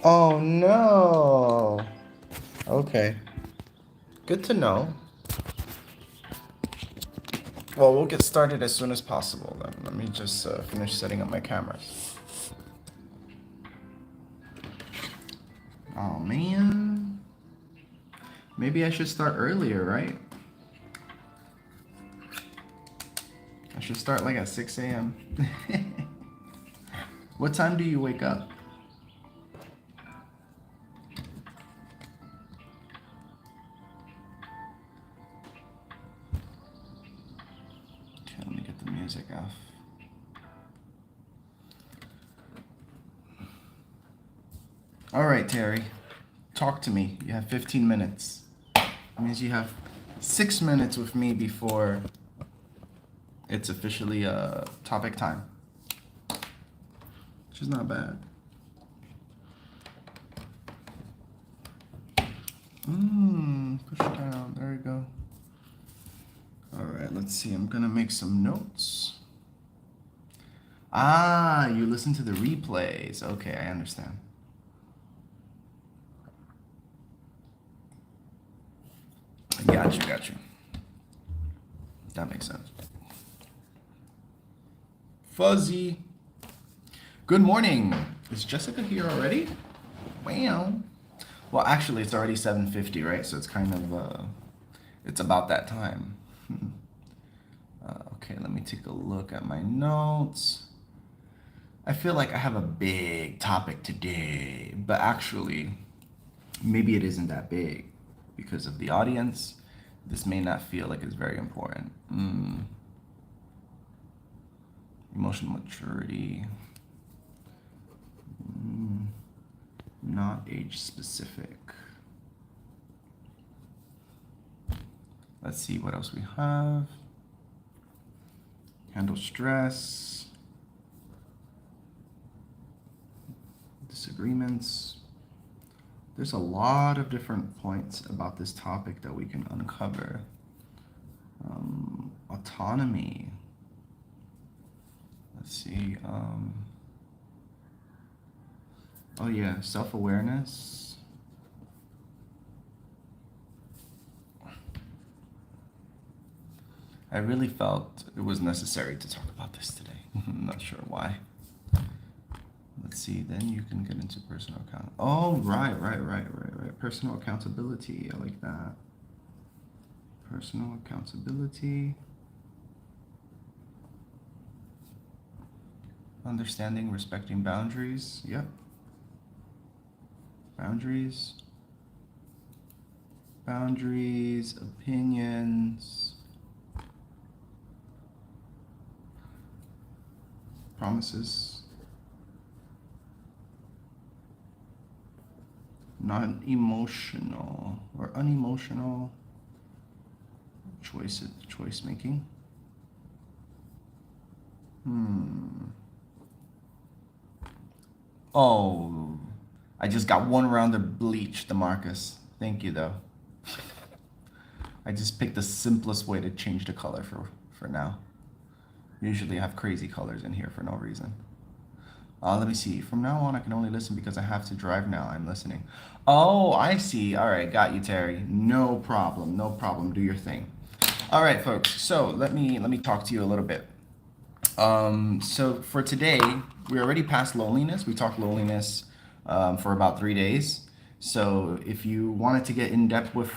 Oh no. Okay. Good to know. Well, we'll get started as soon as possible then. Let me just finish setting up my cameras. Oh man. Maybe I should start earlier, right? I should start like at 6 a.m. What time do you wake up? Okay, let me get the music off. All right, Terry. Talk to me. You have 15 minutes. That means you have 6 minutes with me before it's officially topic time. Which is not bad. Push down. There we go. All right, let's see. I'm gonna make some notes. Ah, you listen to the replays. Okay, I understand. Got you. That makes sense. Fuzzy. Good morning. Is Jessica here already? Wow. Well, actually, it's already 7:50, right? So it's kind of, it's about that time. Okay, let me take a look at my notes. I feel like I have a big topic today, but actually, maybe it isn't that big because of the audience. This may not feel like it's very important. Emotional maturity. Not age specific. Let's see what else we have. Handle stress. Disagreements. There's a lot of different points about this topic that we can uncover. Autonomy. Let's see. Oh yeah, self-awareness. I really felt it was necessary to talk about this today. I'm not sure why. Let's see, then you can get into personal account. Oh, right. Personal accountability. I like that. Personal accountability. Understanding, respecting boundaries. Yep. Boundaries. Boundaries, opinions. Promises. Non-emotional or unemotional choice making. Oh, I just got one round of bleach, DeMarcus. Thank you though. I just picked the simplest way to change the color for now. Usually I have crazy colors in here for no reason. Let me see. From now on, I can only listen because I have to drive now. I'm listening. Oh, I see. All right, got you, Terry. No problem. No problem. Do your thing. All right, folks. So let me talk to you a little bit. So for today, we're already past loneliness. We talked loneliness for about 3 days. So if you wanted to get in depth with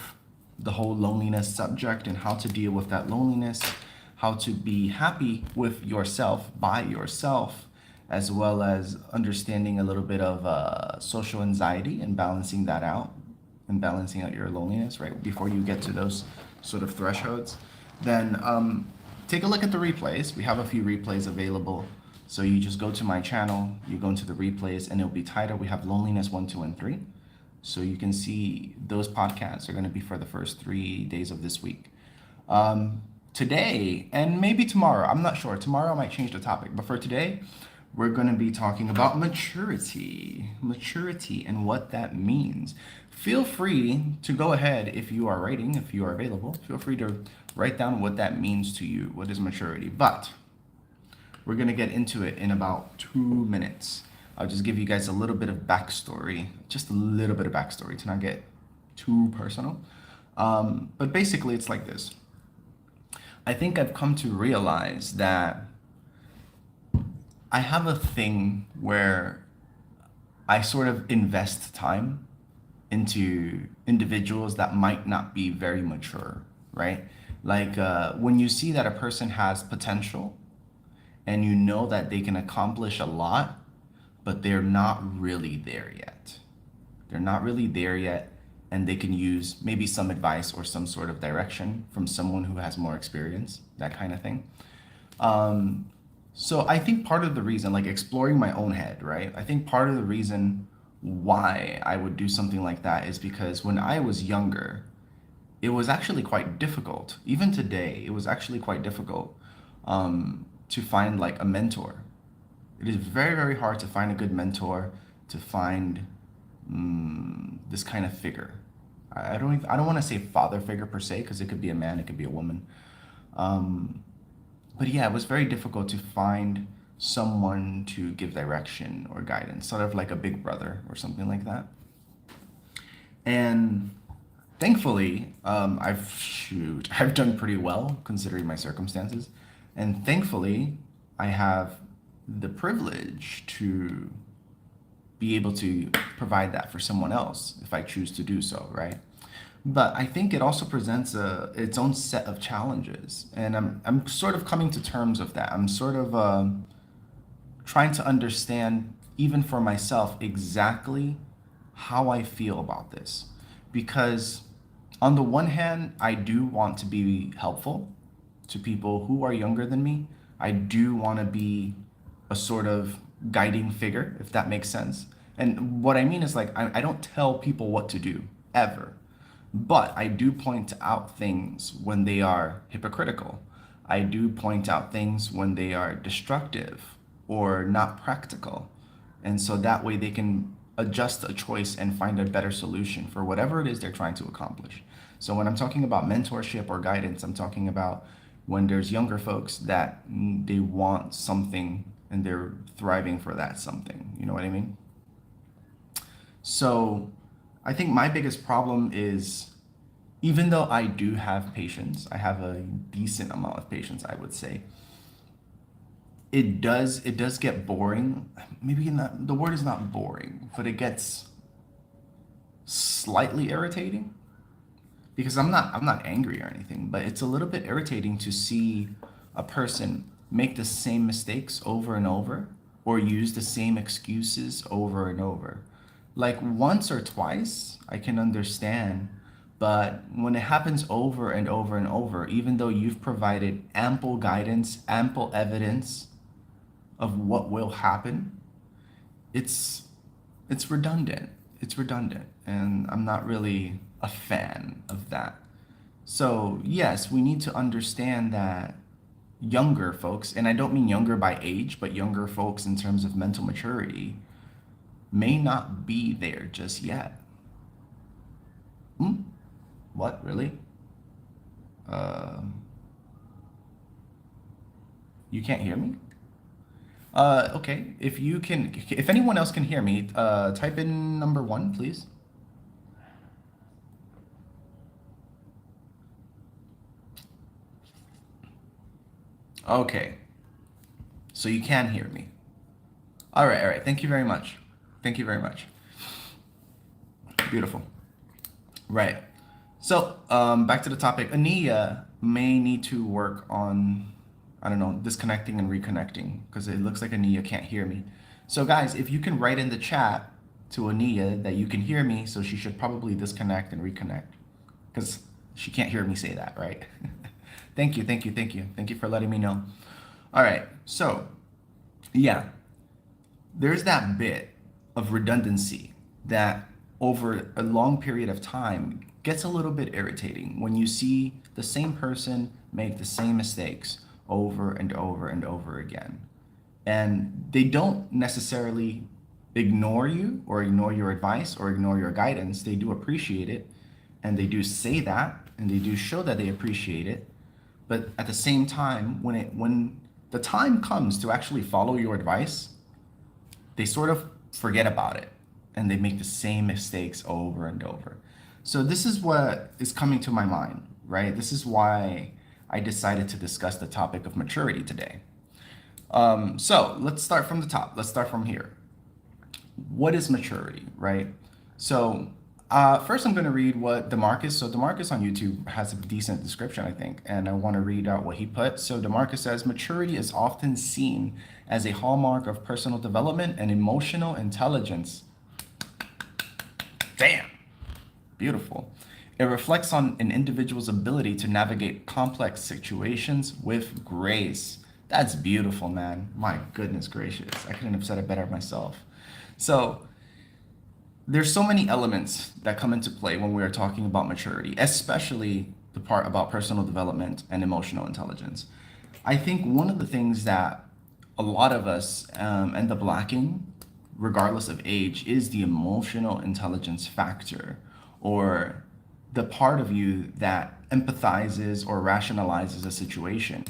the whole loneliness subject and how to deal with that loneliness, how to be happy with yourself, by yourself, as well as understanding a little bit of social anxiety and balancing that out and balancing out your loneliness, right? Before you get to those sort of thresholds, then take a look at the replays. We have a few replays available. So you just go to my channel, you go into the replays, and it'll be titled, we have Loneliness 1, 2, and 3. So you can see those podcasts are going to be for the first 3 days of this week. Today, and maybe tomorrow, I'm not sure. Tomorrow I might change the topic, but for today, we're going to be talking about maturity and what that means. Feel free to go ahead if you are writing, if you are available, feel free to write down what that means to you. What is maturity? But we're going to get into it in about 2 minutes. I'll just give you guys a little bit of backstory, just a little bit of backstory to not get too personal. But basically, it's like this. I think I've come to realize that I have a thing where I sort of invest time into individuals that might not be very mature, right? Like when you see that a person has potential and you know that they can accomplish a lot, but they're not really there yet. They're not really there yet, and they can use maybe some advice or some sort of direction from someone who has more experience, that kind of thing. So I think part of the reason, like exploring my own head, right? I think part of the reason why I would do something like that is because when I was younger, it was actually quite difficult. Even today, it was actually quite difficult to find like a mentor. It is very, very hard to find a good mentor, to find this kind of figure. I don't want to say father figure per se, because it could be a man, it could be a woman. But yeah, it was very difficult to find someone to give direction or guidance, sort of like a big brother or something like that. And thankfully, I've done pretty well considering my circumstances. And thankfully, I have the privilege to be able to provide that for someone else if I choose to do so, right? But I think it also presents its own set of challenges, and I'm sort of coming to terms with that. I'm sort of trying to understand, even for myself, exactly how I feel about this, because on the one hand, I do want to be helpful to people who are younger than me. I do want to be a sort of guiding figure, if that makes sense. And what I mean is like I don't tell people what to do ever, but I do point out things when they are hypocritical. I do point out things when they are destructive or not practical. And so that way they can adjust a choice and find a better solution for whatever it is they're trying to accomplish. So when I'm talking about mentorship or guidance, I'm talking about when there's younger folks that they want something and they're thriving for that something. You know what I mean? So I think my biggest problem is, even though I do have patience, I have a decent amount of patience, I would say. It does get boring. Maybe not, the word is not boring, but it gets slightly irritating, because I'm not angry or anything, but it's a little bit irritating to see a person make the same mistakes over and over, or use the same excuses over and over. Like once or twice, I can understand, but when it happens over and over and over, even though you've provided ample guidance, ample evidence of what will happen, it's it's redundant. It's redundant, and I'm not really a fan of that. So, yes, we need to understand that younger folks, and I don't mean younger by age, but younger folks in terms of mental maturity, may not be there just yet. Hmm? What, really? Um, you can't hear me? Okay. If anyone else can hear me, type in number one, please. Okay. So you can hear me. All right, all right. Thank you very much. Thank you very much. Beautiful. Right. So, back to the topic. Ania may need to work on, I don't know, disconnecting and reconnecting, because it looks like Ania can't hear me. So, guys, if you can write in the chat to Ania that you can hear me, so she should probably disconnect and reconnect, because she can't hear me say that, right? Thank you, thank you, thank you. Thank you for letting me know. All right. So, yeah, there's that bit of redundancy that over a long period of time gets a little bit irritating when you see the same person make the same mistakes over and over and over again. And they don't necessarily ignore you or ignore your advice or ignore your guidance. They do appreciate it, and they do say that, and they do show that they appreciate it. But at the same time, when the time comes to actually follow your advice, they sort of forget about it and they make the same mistakes over and over. So this is what is coming to my mind, right? This is why I decided to discuss the topic of maturity today. So let's start from the top. Let's start from here. What is maturity, right? So first I'm going to read what DeMarcus, so DeMarcus on YouTube has a decent description, I think, and I want to read out what he put. So DeMarcus says, maturity is often seen as a hallmark of personal development and emotional intelligence. Damn, beautiful. It reflects on an individual's ability to navigate complex situations with grace. That's beautiful, man. My goodness gracious. I couldn't have said it better myself. So there's so many elements that come into play when we are talking about maturity, especially the part about personal development and emotional intelligence. I think one of the things that a lot of us end up lacking, regardless of age, is the emotional intelligence factor, or the part of you that empathizes or rationalizes a situation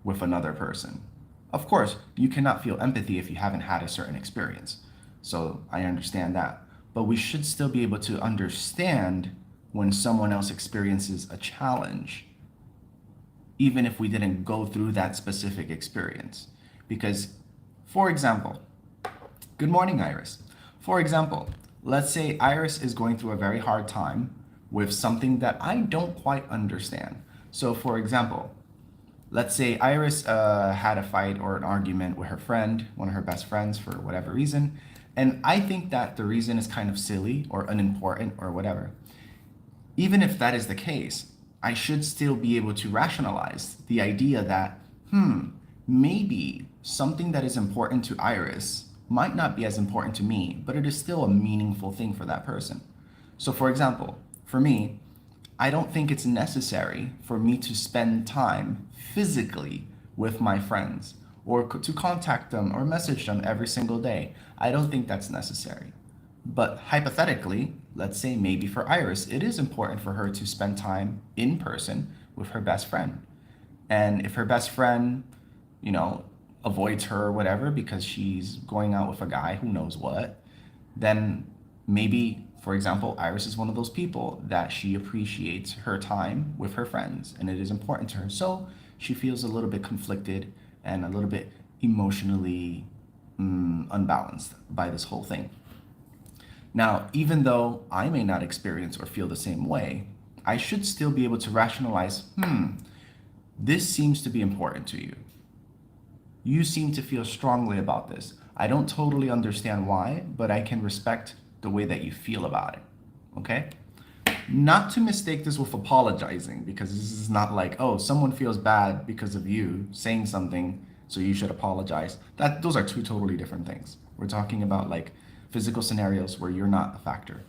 with another person. Of course, you cannot feel empathy if you haven't had a certain experience. So I understand that. But we should still be able to understand when someone else experiences a challenge, even if we didn't go through that specific experience. Because, for example, good morning, Iris. For example, let's say Iris is going through a very hard time with something that I don't quite understand. So, for example, let's say Iris had a fight or an argument with her friend, one of her best friends, for whatever reason. And I think that the reason is kind of silly or unimportant or whatever. Even if that is the case, I should still be able to rationalize the idea that, maybe something that is important to Iris might not be as important to me, but it is still a meaningful thing for that person. So, for example, for me, I don't think it's necessary for me to spend time physically with my friends or to contact them or message them every single day. I don't think that's necessary. But hypothetically, let's say maybe for Iris, it is important for her to spend time in person with her best friend. And if her best friend, avoids her or whatever because she's going out with a guy who knows what, then maybe, for example, Iris is one of those people that she appreciates her time with her friends and it is important to her. So she feels a little bit conflicted and a little bit emotionally unbalanced by this whole thing. Now, even though I may not experience or feel the same way, I should still be able to rationalize, this seems to be important to you. You seem to feel strongly about this. I don't totally understand why, but I can respect the way that you feel about it. Okay? Not to mistake this with apologizing, because this is not like, oh, someone feels bad because of you saying something, so you should apologize. Those are two totally different things. We're talking about like physical scenarios where you're not a factor.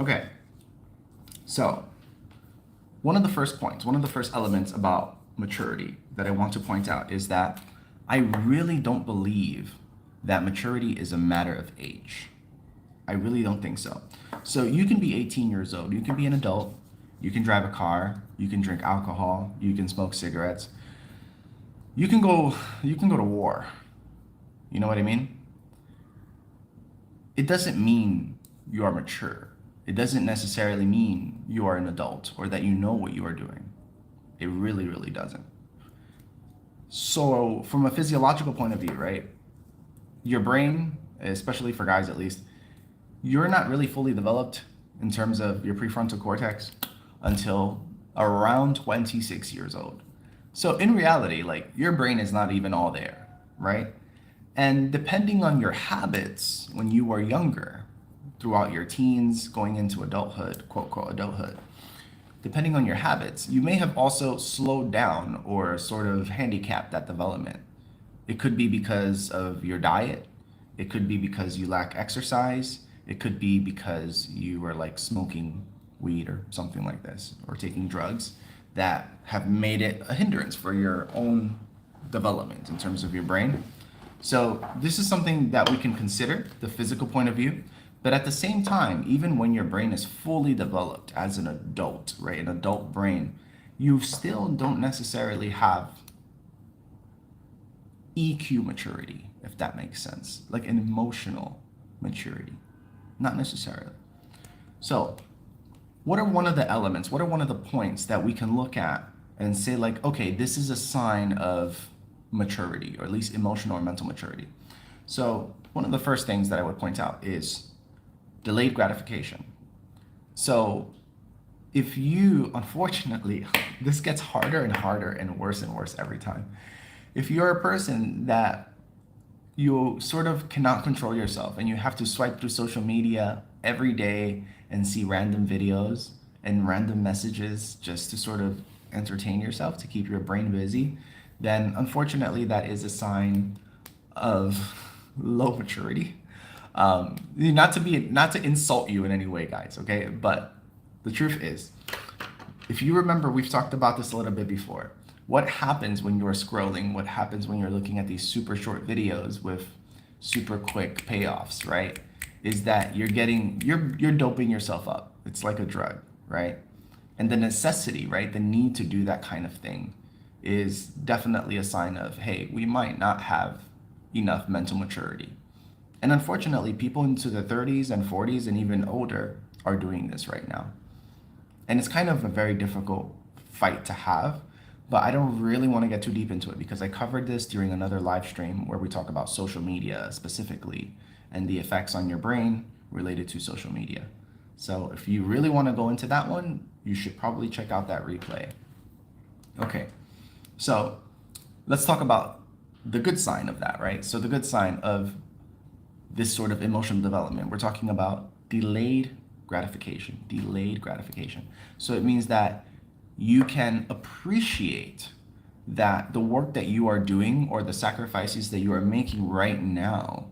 Okay. So, one of the first elements about maturity that I want to point out is that I really don't believe that maturity is a matter of age. I really don't think so. So you can be 18 years old, you can be an adult, you can drive a car, you can drink alcohol, you can smoke cigarettes, you can go to war. You know what I mean? It doesn't mean you are mature. It doesn't necessarily mean you are an adult or that you know what you are doing. It really, really doesn't. So from a physiological point of view, right? Your brain, especially for guys at least, you're not really fully developed in terms of your prefrontal cortex until around 26 years old. So in reality, like your brain is not even all there, right? And depending on your habits when you were younger, throughout your teens, going into adulthood, quote, quote, adulthood, depending on your habits, you may have also slowed down or sort of handicapped that development. It could be because of your diet. It could be because you lack exercise. It could be because you were like smoking weed or something like this, or taking drugs that have made it a hindrance for your own development in terms of your brain. So this is something that we can consider, the physical point of view. But at the same time, even when your brain is fully developed as an adult, right, an adult brain, you still don't necessarily have EQ maturity, if that makes sense. Like an emotional maturity, not necessarily. So what are one of the elements, what are one of the points that we can look at and say like, okay, this is a sign of maturity, or at least emotional or mental maturity? So one of the first things that I would point out is delayed gratification. So if you, unfortunately, this gets harder and harder and worse every time. If you're a person that you sort of cannot control yourself and you have to swipe through social media every day and see random videos and random messages just to sort of entertain yourself, to keep your brain busy, then unfortunately that is a sign of low maturity. Not to insult you in any way, guys, okay? But the truth is, if you remember, we've talked about this a little bit before. What happens when you're scrolling? What happens when you're looking at these super short videos with super quick payoffs, right? Is that you're doping yourself up. It's like a drug, right? And the necessity, right? The need to do that kind of thing is definitely a sign of, hey, we might not have enough mental maturity. And unfortunately, people into their 30s and 40s and even older are doing this right now. And it's kind of a very difficult fight to have, but I don't really want to get too deep into it because I covered this during another live stream where we talk about social media specifically and the effects on your brain related to social media. So if you really want to go into that one, you should probably check out that replay. Okay, so let's talk about the good sign of that, right? So the good sign of this sort of emotional development, we're talking about delayed gratification. So it means that you can appreciate that the work that you are doing or the sacrifices that you are making right now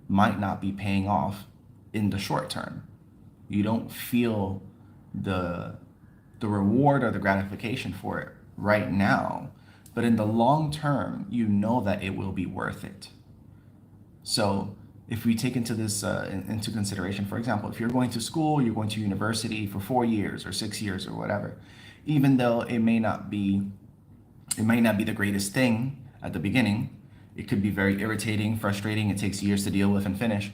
might not be paying off in the short term. You don't feel the reward or the gratification for it right now, but in the long term, you know that it will be worth it. So if we take into consideration, for example, if you're going to school, you're going to university for 4 years or 6 years or whatever, even though it may not be the greatest thing at the beginning, it could be very irritating, frustrating, it takes years to deal with and finish.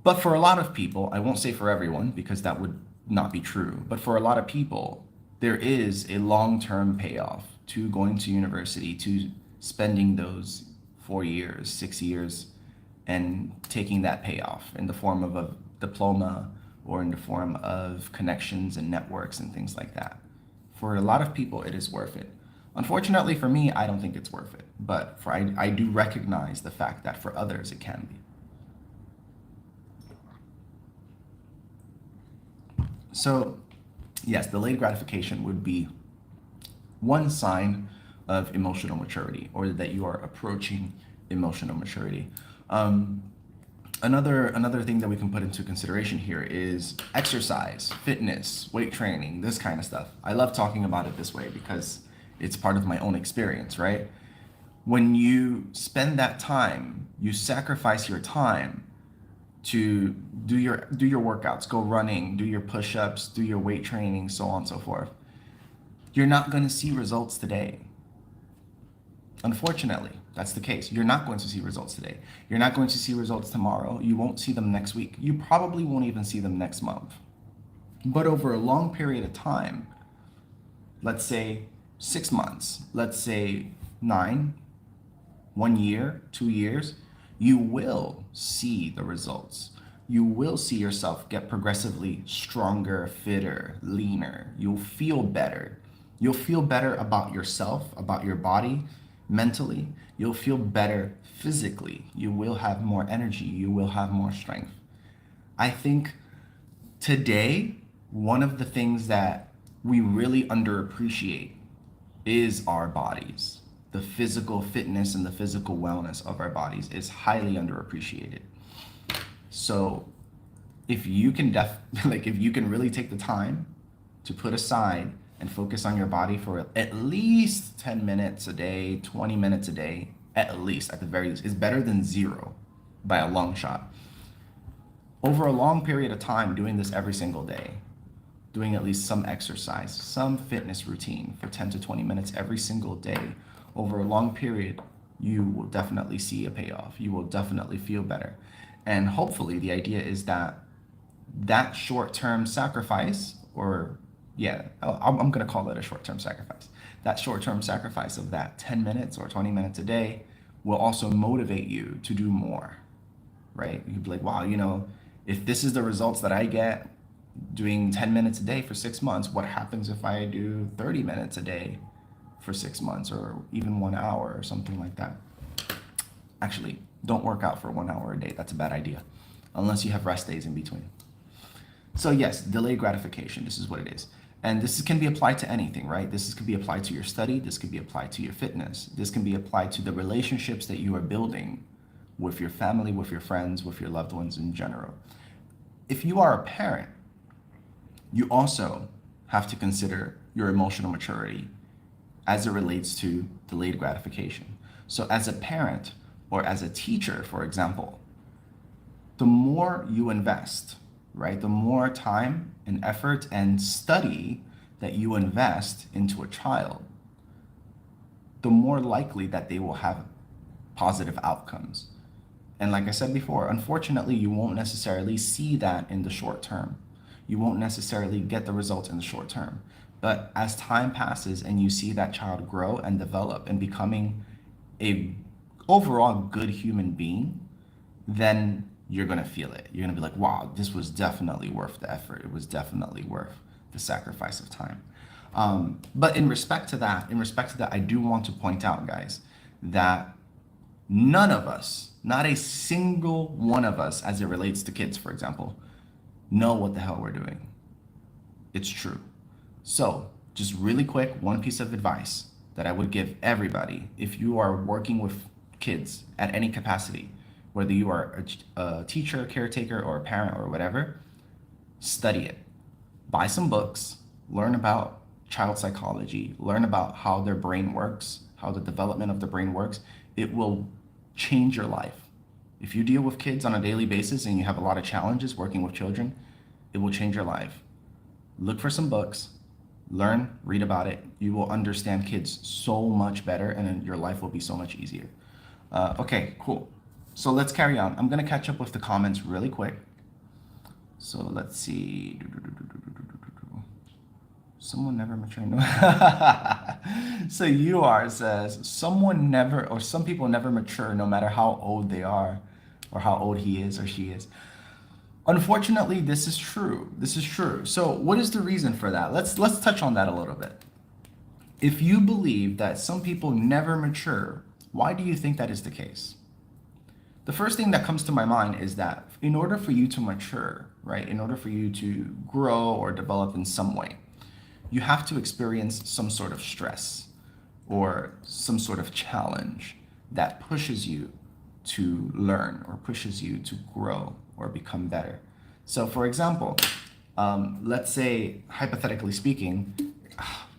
But for a lot of people, I won't say for everyone because that would not be true, but for a lot of people, there is a long-term payoff to going to university, to spending those 4 years, 6 years, and taking that payoff in the form of a diploma or in the form of connections and networks and things like that. For a lot of people, it is worth it. Unfortunately for me, I don't think it's worth it, but I do recognize the fact that for others, it can be. So yes, delayed gratification would be one sign of emotional maturity, or that you are approaching emotional maturity. Another thing that we can put into consideration here is exercise, fitness, weight training, this kind of stuff. I love talking about it this way because it's part of my own experience, right? When you spend that time, you sacrifice your time to do your workouts, go running, do your push-ups, do your weight training, so on and so forth. You're not going to see results today. Unfortunately, that's the case. You're not going to see results today. You're not going to see results tomorrow. You won't see them next week. You probably won't even see them next month. But over a long period of time, let's say 6 months, let's say 9, 1 year, 2 years, you will see the results. You will see yourself get progressively stronger, fitter, leaner. You'll feel better. You'll feel better about yourself, about your body, mentally. You'll feel better physically. You will have more energy. You will have more strength. I think today, one of the things that we really underappreciate is our bodies. The physical fitness and the physical wellness of our bodies is highly underappreciated. So if you can if you can really take the time to put aside and focus on your body for at least 10 minutes a day, 20 minutes a day, at least, at the very least, is better than zero by a long shot. Over a long period of time, doing this every single day, doing at least some exercise, some fitness routine for 10 to 20 minutes every single day, over a long period, you will definitely see a payoff. You will definitely feel better. And hopefully, the idea is that that short-term sacrifice, or yeah, I'm going to call it a short-term sacrifice. That short-term sacrifice of that 10 minutes or 20 minutes a day will also motivate you to do more, right? You'd be like, wow, if this is the results that I get doing 10 minutes a day for 6 months, what happens if I do 30 minutes a day for 6 months, or even 1 hour or something like that? Actually, don't work out for 1 hour a day. That's a bad idea, unless you have rest days in between. So yes, delayed gratification, this is what it is. And this can be applied to anything, right? This can be applied to your study. This can be applied to your fitness. This can be applied to the relationships that you are building with your family, with your friends, with your loved ones in general. If you are a parent, you also have to consider your emotional maturity as it relates to delayed gratification. So as a parent or as a teacher, for example, the more you invest, right, the more time and effort and study that you invest into a child, the more likely that they will have positive outcomes. And like I said before, unfortunately, you won't necessarily see that in the short term. You won't necessarily get the results in the short term. But as time passes and you see that child grow and develop and becoming a overall good human being, then you're going to feel it. You're going to be like, wow, this was definitely worth the effort. It was definitely worth the sacrifice of time. But in respect to that, I do want to point out, guys, that none of us, not a single one of us, as it relates to kids, for example, know what the hell we're doing. It's true. So just really quick, one piece of advice that I would give everybody, if you are working with kids at any capacity, whether you are a teacher, caretaker, or a parent or whatever, study it. Buy some books, learn about child psychology, learn about how their brain works, how the development of the brain works. It will change your life. If you deal with kids on a daily basis and you have a lot of challenges working with children, it will change your life. Look for some books, learn, read about it. You will understand kids so much better, and then your life will be so much easier. Okay, cool. So let's carry on. I'm going to catch up with the comments really quick. So let's see. Someone never matured. So UR says, someone never, or some people never mature no matter how old they are or how old he is or she is. Unfortunately, this is true. This is true. So what is the reason for that? Let's touch on that a little bit. If you believe that some people never mature, why do you think that is the case? The first thing that comes to my mind is that in order for you to mature, right, in order for you to grow or develop in some way, you have to experience some sort of stress or some sort of challenge that pushes you to learn or pushes you to grow or become better. So for example, let's say, hypothetically speaking,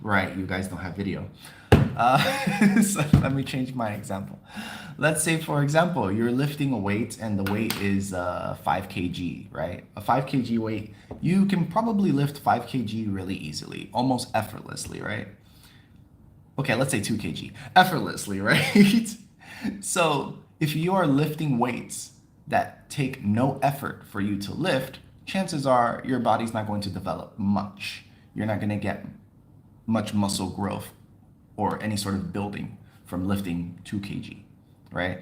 right, you guys don't have video. So let me change my example. Let's say, for example, you're lifting a weight and the weight is 5 kg, right? A 5 kg weight, you can probably lift 5 kg really easily, almost effortlessly, right? Okay, let's say 2 kg, effortlessly, right? So if you are lifting weights that take no effort for you to lift, chances are your body's not going to develop much. You're not going to get much muscle growth or any sort of building from lifting 2 kg, right?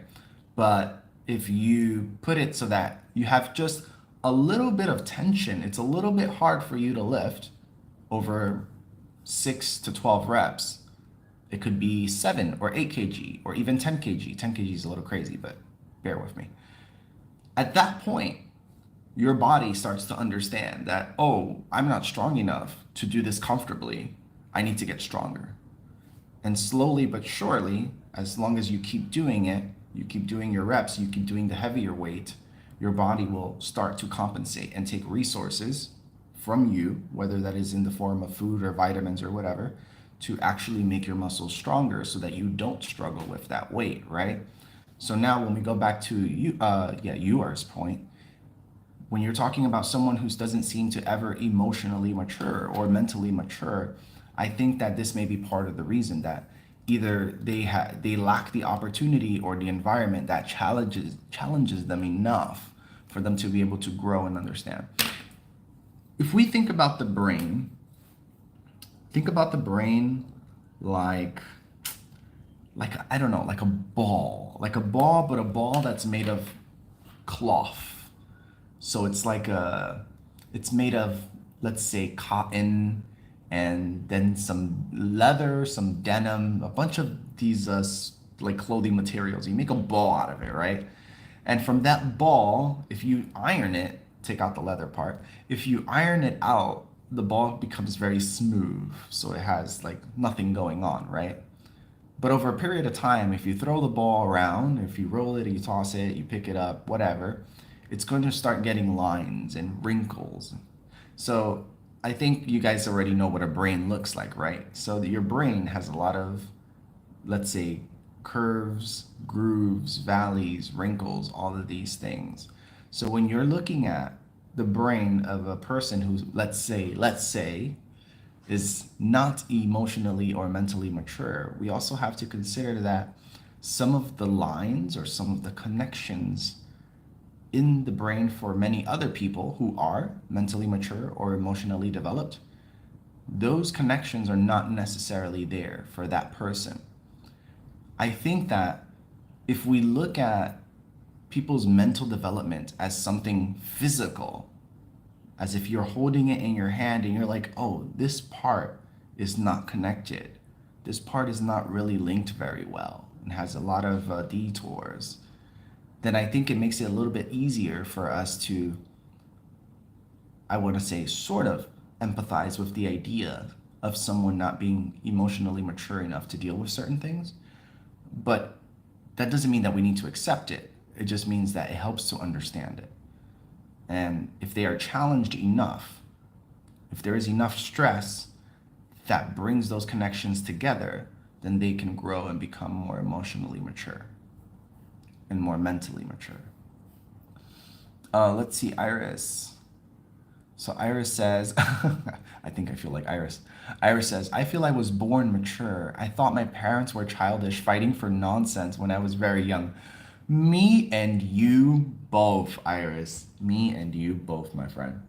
But if you put it so that you have just a little bit of tension, it's a little bit hard for you to lift over 6 to 12 reps. It could be 7 or 8 kg or even 10 kg. 10 kg is a little crazy, but bear with me. At that point, your body starts to understand that, oh, I'm not strong enough to do this comfortably. I need to get stronger. And slowly but surely, as long as you keep doing it, you keep doing your reps, you keep doing the heavier weight, your body will start to compensate and take resources from you, whether that is in the form of food or vitamins or whatever, to actually make your muscles stronger so that you don't struggle with that weight, right? So now when we go back to UR's point, when you're talking about someone who doesn't seem to ever emotionally mature or mentally mature, I think that this may be part of the reason that either they lack the opportunity or the environment that challenges them enough for them to be able to grow and understand. If we think about the brain, think about the brain like I don't know, like a ball, but a ball that's made of cloth. So it's made of, let's say, cotton, and then some leather, some denim, a bunch of these like clothing materials. You make a ball out of it, right? And from that ball, if you iron it, take out the leather part. If you iron it out, the ball becomes very smooth. So it has like nothing going on, right? But over a period of time, if you throw the ball around, if you roll it, you toss it, you pick it up, whatever, it's going to start getting lines and wrinkles. So I think you guys already know what a brain looks like, right? So your brain has a lot of, let's say, curves, grooves, valleys, wrinkles, all of these things. So when you're looking at the brain of a person who, let's say, is not emotionally or mentally mature, we also have to consider that some of the lines or some of the connections in the brain for many other people who are mentally mature or emotionally developed, those connections are not necessarily there for that person. I think that if we look at people's mental development as something physical, as if you're holding it in your hand and you're like, oh, this part is not connected. This part is not really linked very well and has a lot of detours. Then I think it makes it a little bit easier for us to, I want to say, sort of empathize with the idea of someone not being emotionally mature enough to deal with certain things. But that doesn't mean that we need to accept it. It just means that it helps to understand it. And if they are challenged enough, if there is enough stress that brings those connections together, then they can grow and become more emotionally mature and more mentally mature. Let's see, Iris. So Iris says, I think I feel like Iris. Iris says, I feel I was born mature. I thought my parents were childish, fighting for nonsense when I was very young. Me and you both, Iris. Me and you both, my friend.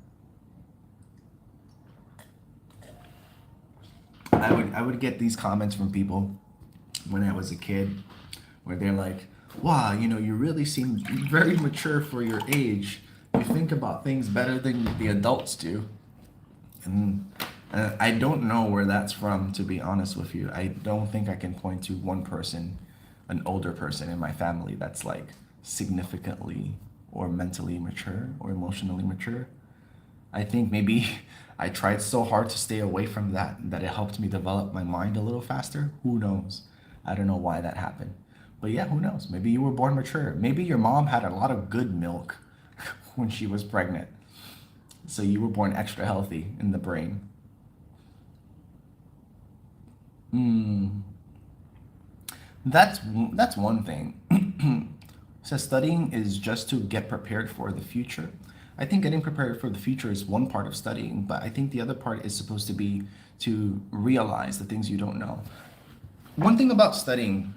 I would get these comments from people when I was a kid where they're like, wow, you really seem very mature for your age. You think about things better than the adults do. And I don't know where that's from, to be honest with you. I don't think I can point to one person, an older person in my family that's like significantly or mentally mature or emotionally mature. I think maybe I tried so hard to stay away from that it helped me develop my mind a little faster. Who knows? I don't know why that happened. But yeah, who knows? Maybe you were born mature. Maybe your mom had a lot of good milk when she was pregnant. So you were born extra healthy in the brain. That's one thing. So studying is just to get prepared for the future. I think getting prepared for the future is one part of studying, but I think the other part is supposed to be to realize the things you don't know. One thing about studying,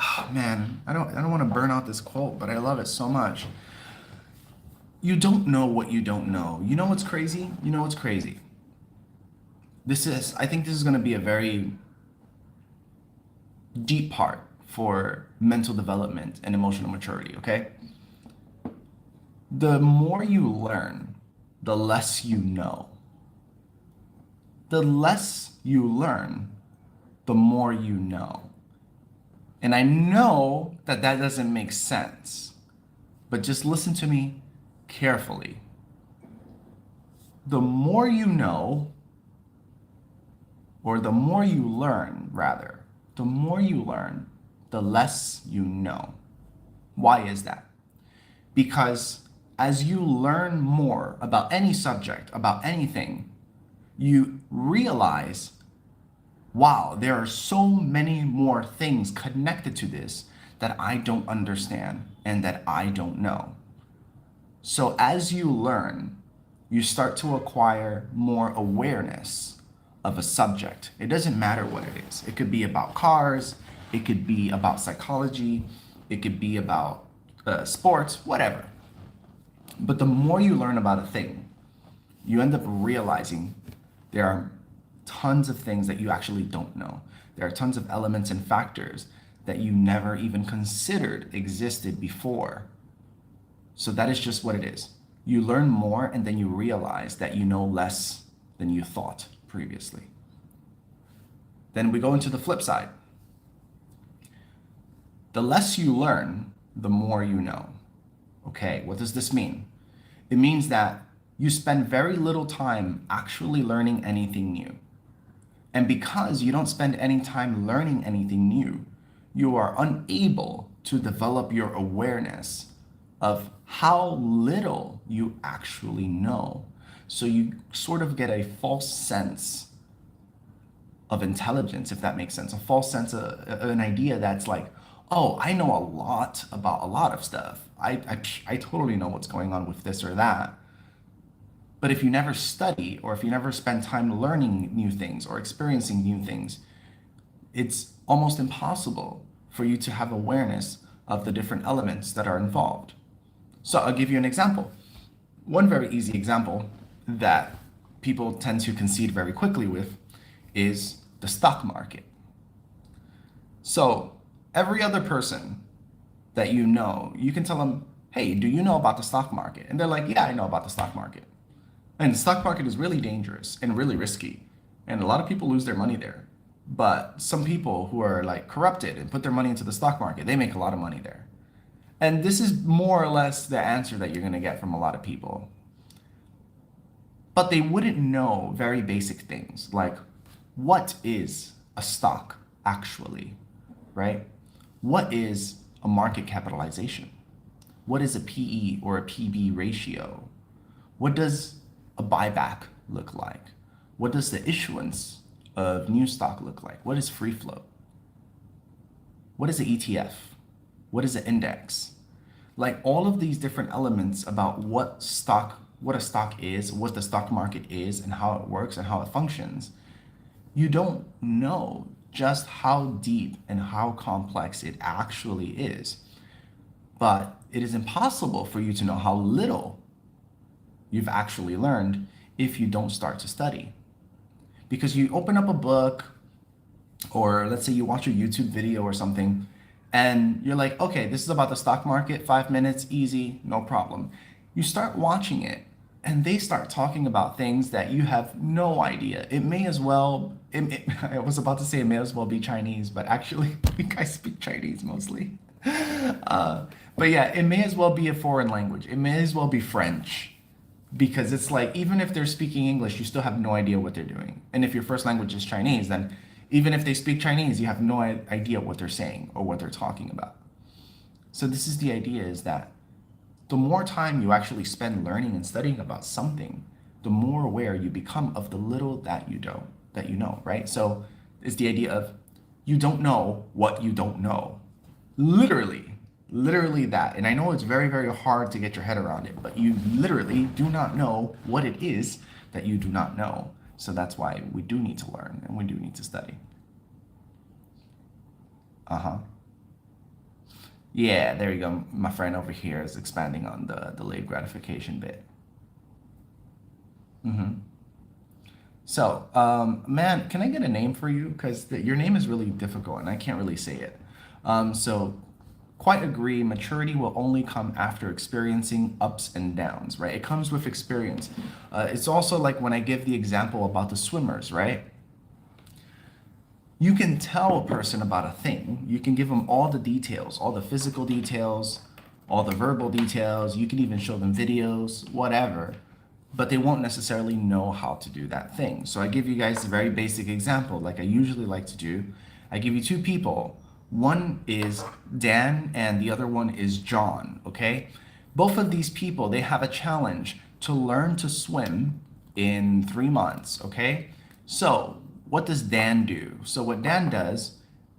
oh man, I don't want to burn out this quote, but I love it so much. You don't know what you don't know. You know what's crazy? You know what's crazy? I think this is going to be a very deep part for mental development and emotional maturity, okay? The more you learn, the less you know. The less you learn, the more you know. And I know that doesn't make sense, but just listen to me carefully. The more you know, or the more you learn, rather, the more you learn, the less you know. Why is that? Because as you learn more about any subject, about anything, you realize, wow, there are so many more things connected to this that I don't understand and that I don't know. So as you learn, you start to acquire more awareness of a subject. It doesn't matter what it is. It could be about cars, it could be about psychology, it could be about sports, whatever. But the more you learn about a thing, you end up realizing there are tons of things that you actually don't know. There are tons of elements and factors that you never even considered existed before. So that is just what it is. You learn more and then you realize that you know less than you thought previously. Then we go into the flip side. The less you learn, the more you know. Okay, what does this mean? It means that you spend very little time actually learning anything new. And because you don't spend any time learning anything new, you are unable to develop your awareness of how little you actually know. So you sort of get a false sense of intelligence, if that makes sense, a false sense of an idea that's like, oh, I know a lot about a lot of stuff. I totally know what's going on with this or that. But if you never study or if you never spend time learning new things or experiencing new things, it's almost impossible for you to have awareness of the different elements that are involved. So I'll give you an example. One very easy example that people tend to concede very quickly with is the stock market. So every other person that you know, you can tell them, hey, do you know about the stock market? And they're like, yeah, I know about the stock market. And the stock market is really dangerous and really risky. And a lot of people lose their money there. But some people who are like corrupted and put their money into the stock market, they make a lot of money there. And this is more or less the answer that you're going to get from a lot of people. But they wouldn't know very basic things like, what is a stock actually, right? What is a market capitalization? What is a PE or a PB ratio? What does a buyback look like? What does the issuance of new stock look like? What is free float? What is an ETF? What is an index? Like all of these different elements about what a stock is, what the stock market is, and how it works and how it functions, you don't know just how deep and how complex it actually is. But it is impossible for you to know how little you've actually learned if you don't start to study. Because you open up a book, or let's say you watch a YouTube video or something, and you're like, okay, this is about the stock market, 5 minutes, easy, no problem. You start watching it, and they start talking about things that you have no idea. It may as well, I was about to say it may as well be Chinese, but actually, I speak Chinese mostly. But yeah, it may as well be a foreign language. It may as well be French. Because it's like, even if they're speaking English, you still have no idea what they're doing. And if your first language is Chinese, then even if they speak Chinese, you have no idea what they're saying or what they're talking about. So this is the idea, is that the more time you actually spend learning and studying about something, the more aware you become of the little that you know, right? So it's the idea of you don't know what you don't know. Literally that. And I know it's very, very hard to get your head around it, but you literally do not know what it is that you do not know. So that's why we do need to learn and we do need to study. Yeah, there you go. My friend over here is expanding on the delayed gratification bit. So, man, can I get a name for you? Because your name is really difficult and I can't really say it. So quite agree, maturity will only come after experiencing ups and downs, right? It comes with experience. It's also like when I give the example about the swimmers, right? You can tell a person about a thing. You can give them all the details, all the physical details, all the verbal details. You can even show them videos, whatever, but they won't necessarily know how to do that thing. So I give you guys a very basic example, like I usually like to do. I give you two people. One is Dan and the other one is John, okay? Both of these people, they have a challenge to learn to swim in 3 months, okay? So what does Dan do? So what Dan does,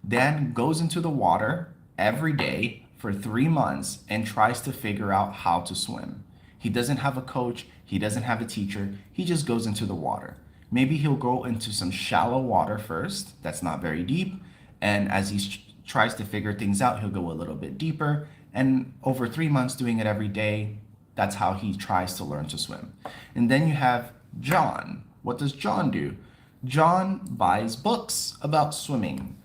Dan goes into the water every day for 3 months and tries to figure out how to swim. He doesn't have a coach, he doesn't have a teacher, he just goes into the water. Maybe he'll go into some shallow water first, that's not very deep. And as he tries to figure things out, he'll go a little bit deeper. And over 3 months doing it every day, that's how he tries to learn to swim. And then you have John. What does John do? John buys books about swimming.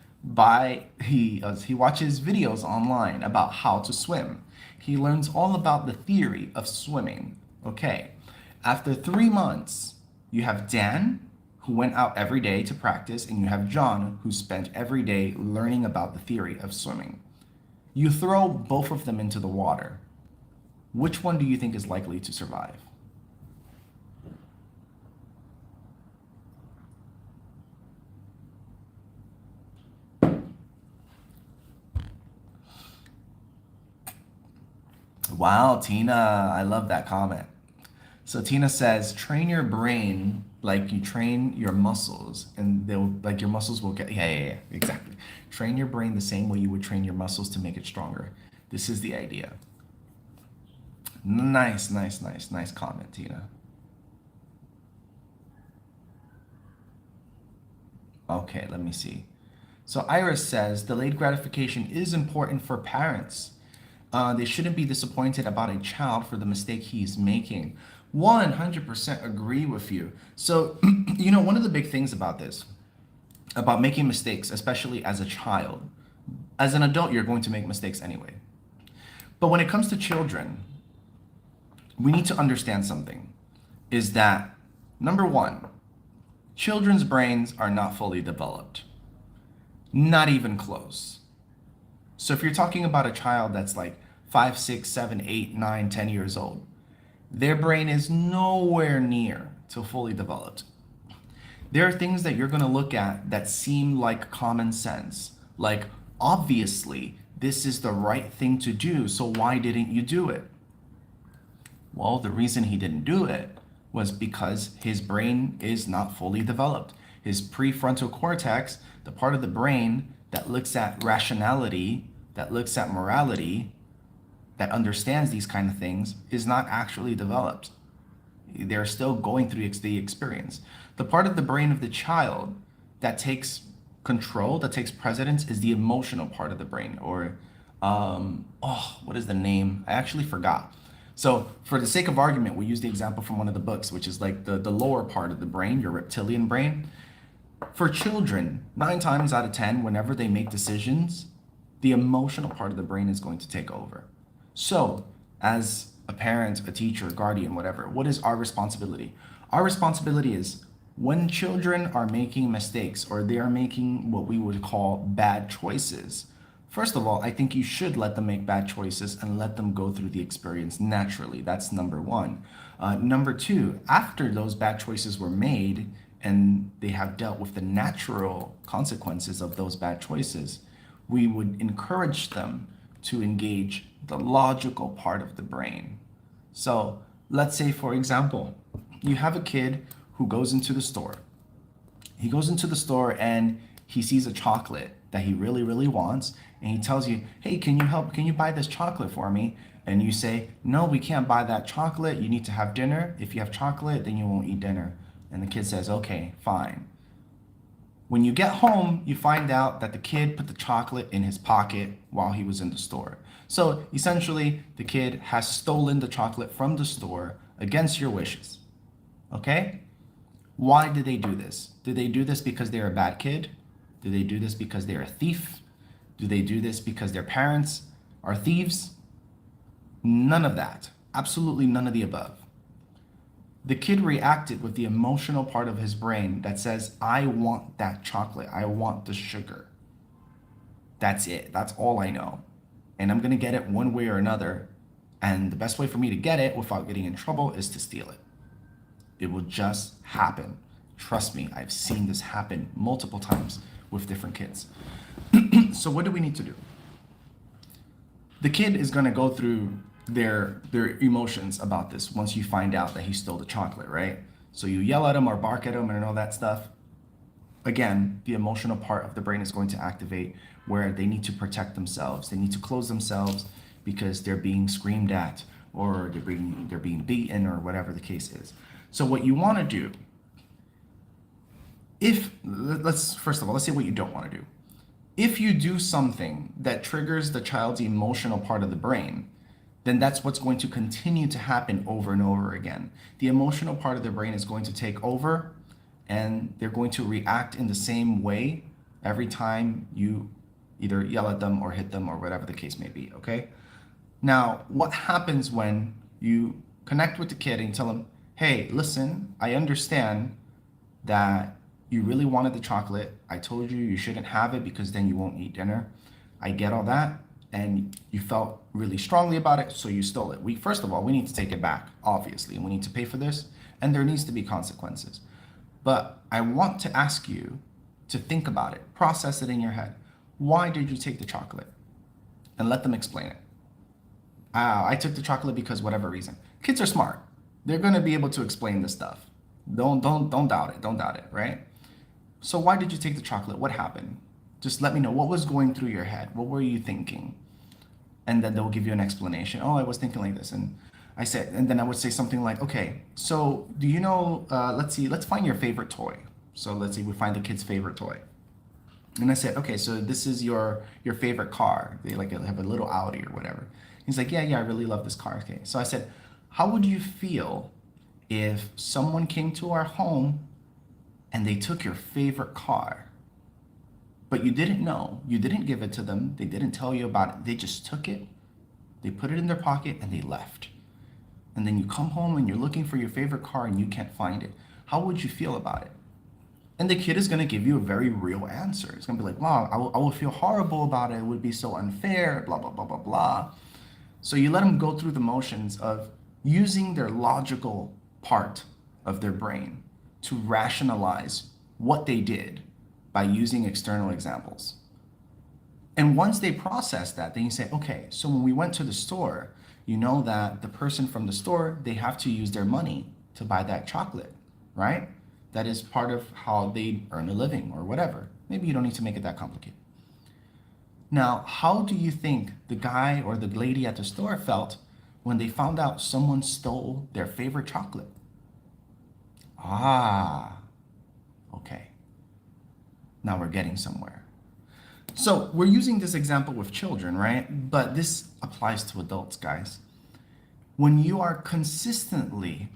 He watches videos online about how to swim. He learns all about the theory of swimming. Okay. After 3 months, you have Dan, who went out every day to practice, and you have John, who spent every day learning about the theory of swimming. You throw both of them into the water. Which one do you think is likely to survive? Wow, Tina, I love that comment. So Tina says, train your brain like you train your muscles, and they'll like your muscles will get yeah, exactly. Train your brain the same way you would train your muscles to make it stronger. This is the idea. Nice, nice, nice, nice comment, Tina. Okay, let me see. So Iris says delayed gratification is important for parents. They shouldn't be disappointed about a child for the mistake he's making. 100% agree with you. So, one of the big things about this, about making mistakes, especially as a child, as an adult, you're going to make mistakes anyway. But when it comes to children, we need to understand something is that number one, children's brains are not fully developed, not even close. So if you're talking about a child that's like 5, 6, 7, 8, 9, 10 years old, their brain is nowhere near to fully developed. There are things that you're going to look at that seem like common sense, like obviously this is the right thing to do, so why didn't you do it? Well, the reason he didn't do it was because his brain is not fully developed. His prefrontal cortex, the part of the brain that looks at rationality, that looks at morality, that understands these kind of things, is not actually developed. They're still going through the experience. The part of the brain of the child that takes control, that takes precedence, is the emotional part of the brain, or what is the name? I actually forgot. So for the sake of argument, we use the example from one of the books, which is like the lower part of the brain, your reptilian brain. For children, 9 times out of 10, whenever they make decisions, the emotional part of the brain is going to take over. So as a parent, a teacher, guardian, whatever, what is our responsibility? Our responsibility is when children are making mistakes or they are making what we would call bad choices. First of all, I think you should let them make bad choices and let them go through the experience naturally. That's number one. Number two, after those bad choices were made and they have dealt with the natural consequences of those bad choices, we would encourage them to engage the logical part of the brain. So let's say, for example, you have a kid who goes into the store. He goes into the store and he sees a chocolate that he really, really wants. And he tells you, hey, can you buy this chocolate for me? And you say, no, we can't buy that chocolate. You need to have dinner. If you have chocolate, then you won't eat dinner. And the kid says, okay, fine. When you get home, you find out that the kid put the chocolate in his pocket while he was in the store. So essentially, the kid has stolen the chocolate from the store against your wishes. Okay? Why did they do this? Did they do this because they're a bad kid? Did they do this because they're a thief? Do they do this because their parents are thieves? None of that. Absolutely none of the above. The kid reacted with the emotional part of his brain that says, I want that chocolate. I want the sugar. That's it. That's all I know. And I'm going to get it one way or another. And the best way for me to get it without getting in trouble is to steal it. It will just happen. Trust me, I've seen this happen multiple times with different kids. So what do we need to do? The kid is going to go through their emotions about this once you find out that he stole the chocolate, right? So you yell at him or bark at him and all that stuff. Again, the emotional part of the brain is going to activate where they need to protect themselves. They need to close themselves because they're being screamed at or they're being beaten or whatever the case is. So what you want to do If, let's, first of all, let's say what you don't want to do. If you do something that triggers the child's emotional part of the brain, then that's what's going to continue to happen over and over again. The emotional part of the brain is going to take over, and they're going to react in the same way every time you either yell at them or hit them or whatever the case may be, okay? Now, what happens when you connect with the kid and you tell them, hey, listen, I understand that you really wanted the chocolate. I told you you shouldn't have it because then you won't eat dinner. I get all that. And you felt really strongly about it, so you stole it. First of all, we need to take it back, obviously, and we need to pay for this, and there needs to be consequences. But I want to ask you to think about it, process it in your head. Why did you take the chocolate? And let them explain it. I took the chocolate because whatever reason. Kids are smart. They're going to be able to explain this stuff. Don't doubt it. Don't doubt it, right? So why did you take the chocolate? What happened? Just let me know what was going through your head. What were you thinking? And then they'll give you an explanation. Oh, I was thinking like this. And then I would say something like, okay, so do you know, let's find your favorite toy. So let's say we find the kid's favorite toy. And I said, okay, so this is your favorite car. They like have a little Audi or whatever. He's like, yeah, I really love this car. Okay. So I said, how would you feel if someone came to our home and they took your favorite car, but you didn't know, you didn't give it to them, they didn't tell you about it, they just took it, they put it in their pocket and they left. And then you come home and you're looking for your favorite car and you can't find it. How would you feel about it? And the kid is going to give you a very real answer. It's going to be like, wow, I will feel horrible about it. It would be so unfair, blah, blah, blah, blah, blah. So you let them go through the motions of using their logical part of their brain to rationalize what they did by using external examples. And once they process that, then you say, okay, so when we went to the store, you know that the person from the store, they have to use their money to buy that chocolate, right? That is part of how they earn a living or whatever. Maybe you don't need to make it that complicated. Now, how do you think the guy or the lady at the store felt when they found out someone stole their favorite chocolate? Ah, okay. Now we're getting somewhere. So we're using this example with children, right? But this applies to adults, guys. When you are consistently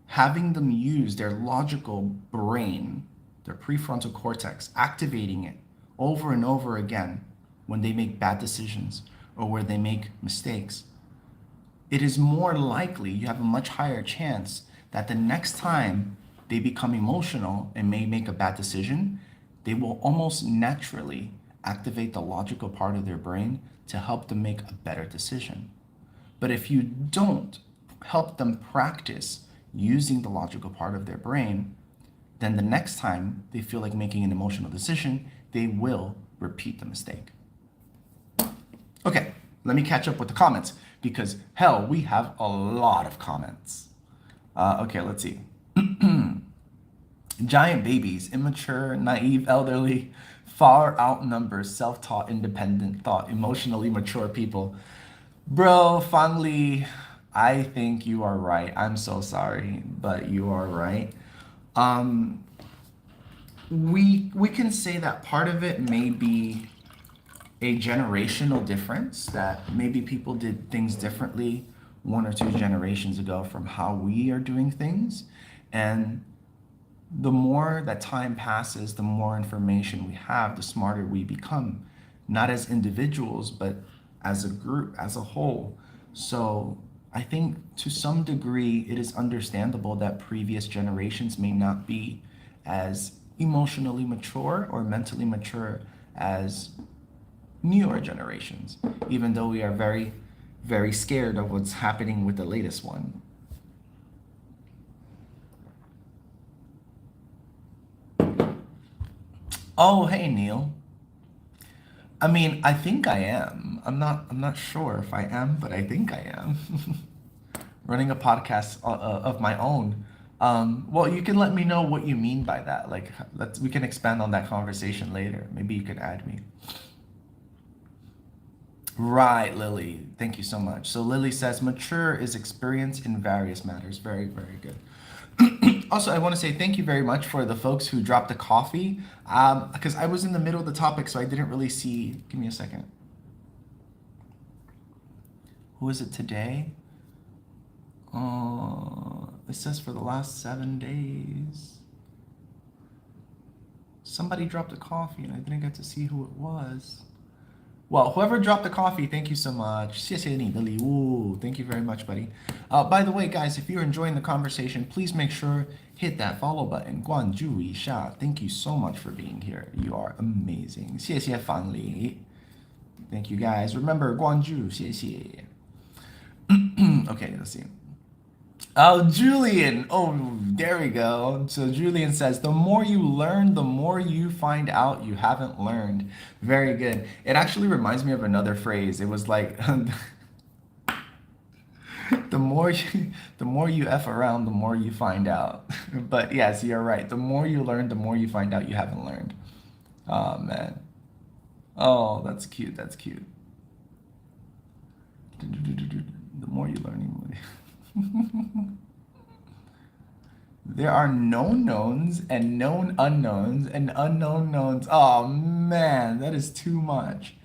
having them use their logical brain, their prefrontal cortex, activating it over and over again when they make bad decisions or where they make mistakes, it is more likely, you have a much higher chance that the next time they become emotional and may make a bad decision, they will almost naturally activate the logical part of their brain to help them make a better decision. But if you don't help them practice using the logical part of their brain, then the next time they feel like making an emotional decision, they will repeat the mistake. Okay, let me catch up with the comments because hell, we have a lot of comments. Okay, let's see. Giant babies, immature, naive, elderly, far outnumber self-taught, independent thought, emotionally mature people. Bro, Fang Li, I think you are right. I'm so sorry, but you are right. We can say that part of it may be a generational difference, that maybe people did things differently 1 or 2 generations ago from how we are doing things. And the more that time passes, the more information we have, the smarter we become, not as individuals, but as a group, as a whole. So I think to some degree, it is understandable that previous generations may not be as emotionally mature or mentally mature as newer generations, even though we are very, very scared of what's happening with the latest one. Oh, hey, Neil. I mean, I think I am. I'm not sure if I am, but I think I am. Running a podcast of my own. Well, you can let me know what you mean by that. Like, we can expand on that conversation later. Maybe you could add me. Right, Lily. Thank you so much. So Lily says, mature is experience in various matters. Very, very good. Also, I want to say thank you very much for the folks who dropped a coffee. Because I was in the middle of the topic, so I didn't really see. Give me a second. Who is it today? It says for the last 7 days. Somebody dropped a coffee and I didn't get to see who it was. Well, whoever dropped the coffee, thank you so much. 谢谢你的礼物. Thank you very much, buddy. By the way, guys, if you're enjoying the conversation, please make sure hit that follow button. 关注一下. Thank you so much for being here. You are amazing. 谢谢方里. Thank you, guys. Remember, 关注, 谢谢. Okay, let's see. Oh, Julian. Oh, there we go. So Julian says, the more you learn, the more you find out you haven't learned. Very good. It actually reminds me of another phrase. It was like, the more you F around, the more you find out. But yes, you're right. The more you learn, the more you find out you haven't learned. Oh, man. Oh, that's cute. That's cute. The more you learn, there are known knowns and known unknowns and unknown knowns. Oh man, that is too much.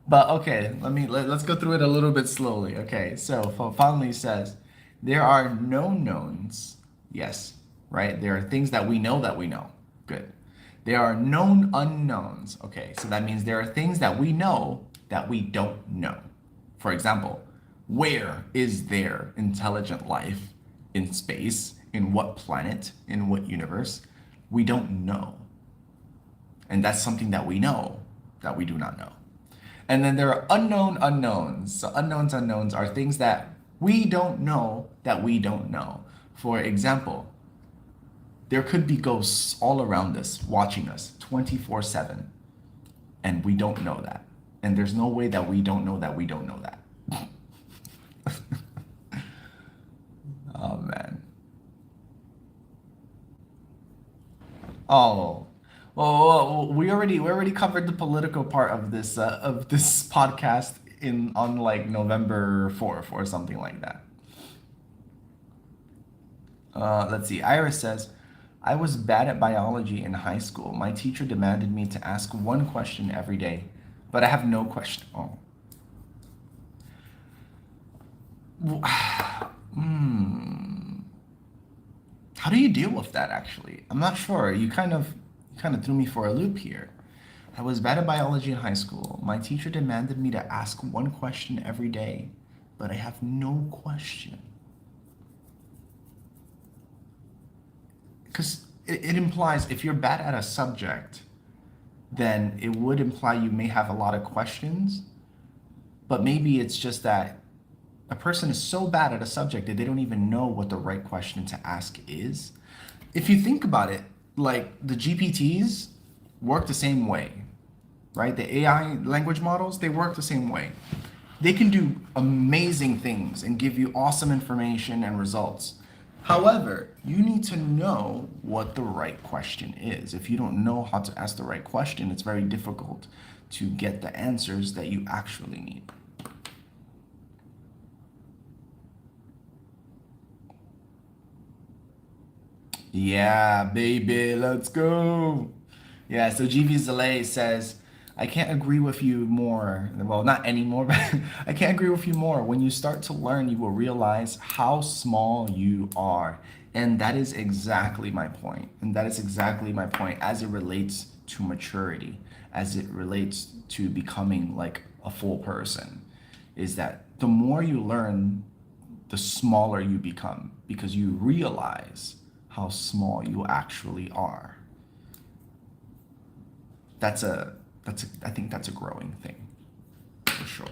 But okay, let's go through it a little bit slowly. Okay, so Fanli says there are known knowns. Yes, right? There are things that we know that we know. Good. There are known unknowns. Okay, so that means there are things that we know that we don't know. For example, where is there intelligent life in space? In what planet? In what universe? We don't know. And that's something that we know that we do not know. And then there are unknown unknowns. So unknowns are things that we don't know that we don't know. For example, there could be ghosts all around us watching us 24/7. And we don't know that. And there's no way that we don't know that we don't know that. Oh man. Oh, well, we already covered the political part of this podcast in on like November 4th or something like that. Let's see. Iris says, I was bad at biology in high school. My teacher demanded me to ask one question every day, but I have no question. Oh. How do you deal with that actually? I'm not sure. You kind of threw me for a loop here. I was bad at biology in high school. My teacher demanded me to ask one question every day, but I have no question. Because it implies if you're bad at a subject, then it would imply you may have a lot of questions, but maybe it's just that a person is so bad at a subject that they don't even know what the right question to ask is. If you think about it, like the GPTs work the same way, right? The AI language models, they work the same way. They can do amazing things and give you awesome information and results. However, you need to know what the right question is. If you don't know how to ask the right question, it's very difficult to get the answers that you actually need. Yeah, baby, let's go. Yeah, so GV Zalay says, I can't agree with you more. Well, not anymore, but I can't agree with you more. When you start to learn, you will realize how small you are. And that is exactly my point. And that is exactly my point as it relates to maturity, as it relates to becoming like a full person, is that the more you learn, the smaller you become because you realize how small you actually are. I think that's a growing thing, for sure.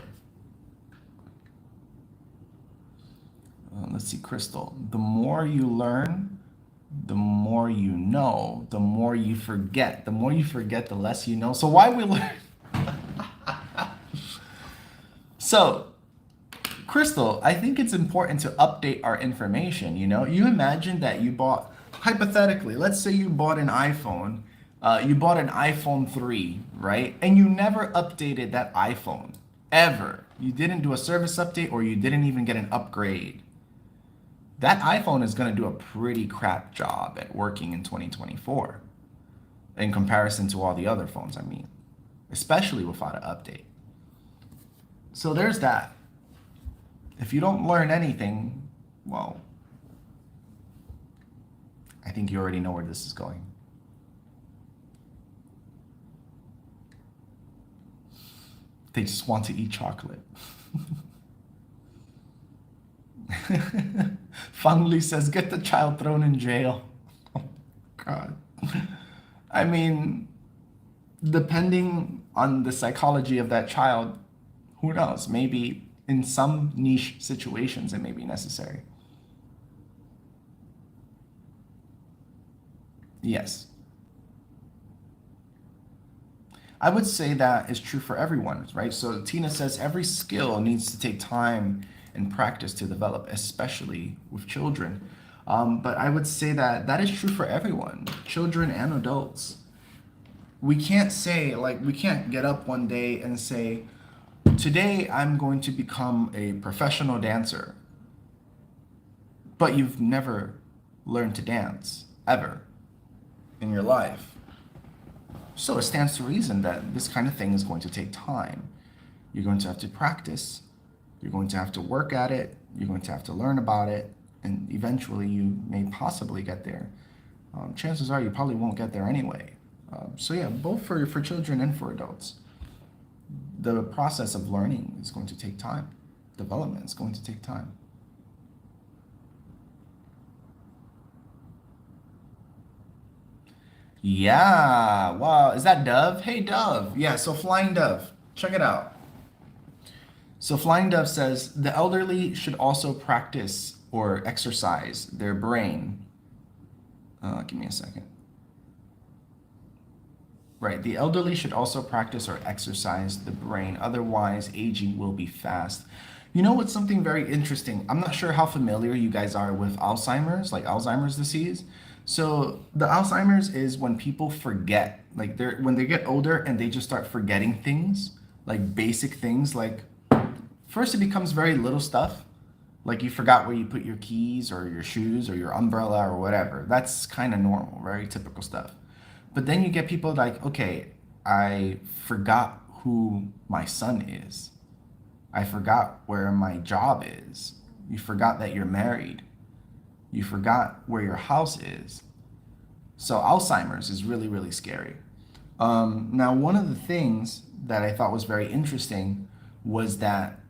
Let's see, Crystal. The more you learn, the more you know, the more you forget. The more you forget, the less you know. So why we learn? So, Crystal, I think it's important to update our information. You know, you imagine that you bought, hypothetically, let's say you bought an iPhone. You bought an iPhone 3, right? And you never updated that iPhone, ever. You didn't do a service update or you didn't even get an upgrade. that iPhone is going to do a pretty crap job at working in 2024 in comparison to all the other phones, I mean, especially without an update. So there's that. If you don't learn anything, well, I think you already know where this is going. They just want to eat chocolate. Fang Li says, get the child thrown in jail. Oh, God. I mean, depending on the psychology of that child, who knows? Maybe in some niche situations it may be necessary. Yes. I would say that is true for everyone, right? So Tina says every skill needs to take time and practice to develop, especially with children. But I would say that that is true for everyone, children and adults. We can't say, like, we can't get up one day and say, today I'm going to become a professional dancer, but you've never learned to dance ever in your life. So it stands to reason that this kind of thing is going to take time. You're going to have to practice, you're going to have to work at it, you're going to have to learn about it, and eventually you may possibly get there. Chances are you probably won't get there anyway. So yeah, both for children and for adults. The process of learning is going to take time. Development is going to take time. Yeah, wow, is that Dove? Hey, Dove. Yeah, so Flying Dove, check it out. So Flying Dove says the elderly should also practice or exercise their brain. Give me a second. Right, the elderly should also practice or exercise the brain, otherwise aging will be fast. You know what's something very interesting? I'm not sure how familiar you guys are with Alzheimer's, like Alzheimer's disease. So the Alzheimer's is when people forget, like when they get older and they just start forgetting things, like basic things, like first it becomes very little stuff, like you forgot where you put your keys or your shoes or your umbrella or whatever. That's kind of normal, very typical stuff. But then you get people like, okay, I forgot who my son is. I forgot where my job is. You forgot that you're married. You forgot where your house is. So Alzheimer's is really, really scary. Now, one of the things that I thought was very interesting was that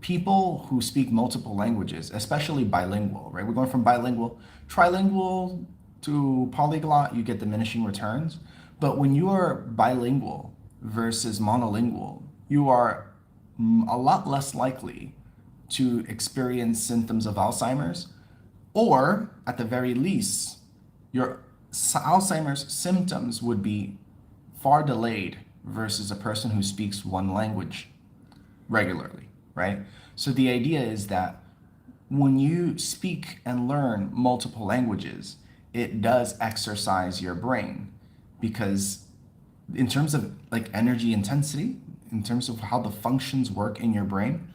people who speak multiple languages, especially bilingual, right? We're going from bilingual, trilingual to polyglot, you get diminishing returns. But when you are bilingual versus monolingual, you are a lot less likely to experience symptoms of Alzheimer's, or at the very least, your Alzheimer's symptoms would be far delayed versus a person who speaks one language regularly, right? So the idea is that when you speak and learn multiple languages, it does exercise your brain, because in terms of like energy intensity, in terms of how the functions work in your brain